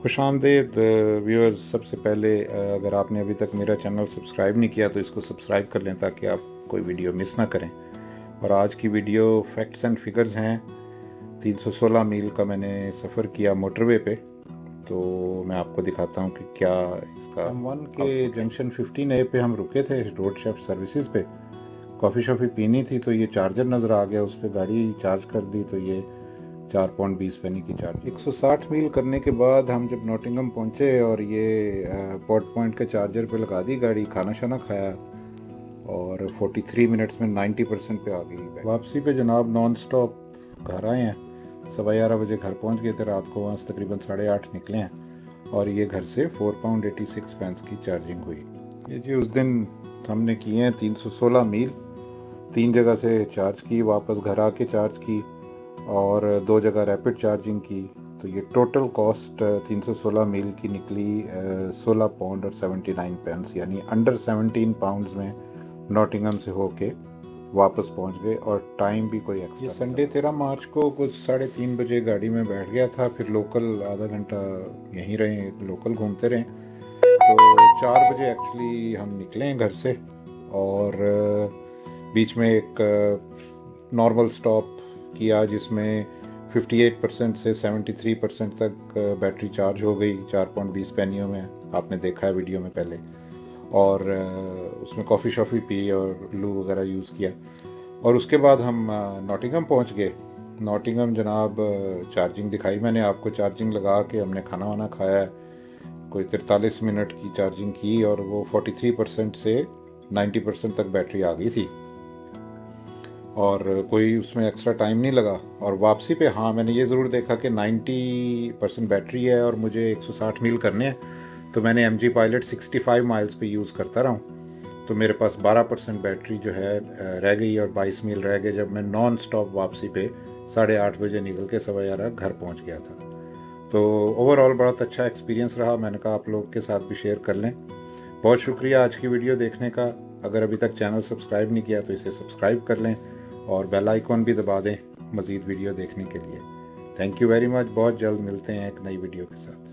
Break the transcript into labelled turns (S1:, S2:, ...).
S1: खुशामदीद viewers. सबसे पहले अगर आपने अभी तक मेरा चैनल सब्सक्राइब नहीं किया तो इसको सब्सक्राइब कर लें ताकि आप कोई वीडियो मिस ना करें। और आज की वीडियो फैक्ट्स एंड फिगर्स हैं। 316 मील का मैंने सफ़र किया मोटरवे पे, तो मैं आपको दिखाता हूँ कि क्या इसका M1 के जंक्शन 15A पे हम रुके थे रोड शेफ सर्विसेज पे। कॉफ़ी शॉफ़ी पीनी थी तो ये चार्जर नज़र आ गया, उस पर गाड़ी चार्ज कर दी तो ये 4 पाउंड 20 पैसे की चार्ज। 160 मील करने के बाद हम जब नॉटिंघम पहुंचे और ये पॉट पॉइंट के चार्जर पे लगा दी गाड़ी, खाना शाना खाया और 43 मिनट्स में 90% पे आ गई। वापसी पे जनाब नॉन स्टॉप घर आए हैं। 11:15 बजे घर पहुंच गए थे रात को, वहाँ से तकरीबन 8:30 निकले हैं और ये घर से 4 पाउंड 86 की चार्जिंग हुई। ये जी उस दिन हमने किए हैं 316 मील, 3 जगह से चार्ज की, वापस घर आके चार्ज की और 2 जगह रैपिड चार्जिंग की। तो ये टोटल कॉस्ट 316 मील की निकली 16 पाउंड और 79 पेंस, यानी अंडर 17 पाउंड्स में नॉटिंघम से होके वापस पहुंच गए और टाइम भी कोई एक्स्ट्रा। ये संडे 13 मार्च को कुछ 3:30 बजे गाड़ी में बैठ गया था, फिर लोकल आधा घंटा यहीं रहे, लोकल घूमते रहे। तो 4 बजे एक्चुअली हम निकले हैं घर से और बीच में एक नॉर्मल स्टॉप किया जिसमें 58% से 73% तक बैटरी चार्ज हो गई 4 पाउंड 20 पैनियों में। आपने देखा है वीडियो में पहले। और उसमें कॉफ़ी शॉफ़ी पी और लू वगैरह यूज़ किया और उसके बाद हम नॉटिंघम पहुंच गए। नॉटिंघम जनाब चार्जिंग दिखाई मैंने आपको, चार्जिंग लगा के हमने खाना वाना खाया, कोई 43 मिनट की चार्जिंग की और वो 43% से 90% तक बैटरी आ गई थी और कोई उसमें एक्स्ट्रा टाइम नहीं लगा। और वापसी पे हाँ, मैंने ये ज़रूर देखा कि 90% बैटरी है और मुझे 160 मील करने हैं, तो मैंने MG पायलट 65 माइल्स पे यूज़ करता रहा हूँ। तो मेरे पास 12% बैटरी जो है रह गई और 22 मील रह गए जब मैं नॉन स्टॉप वापसी पे 8:30 बजे निकल के 11:15 घर पहुँच गया था। तो ओवरऑल बहुत अच्छा एक्सपीरियंस रहा। मैंने कहा आप लोग के साथ भी शेयर कर लें। बहुत शुक्रिया आज की वीडियो देखने का। अगर अभी तक चैनल सब्सक्राइब नहीं किया तो इसे सब्सक्राइब कर लें और बेल आइकॉन भी दबा दें मज़ीद वीडियो देखने के लिए। Thank you very much. बहुत जल्द मिलते हैं एक नई वीडियो के साथ।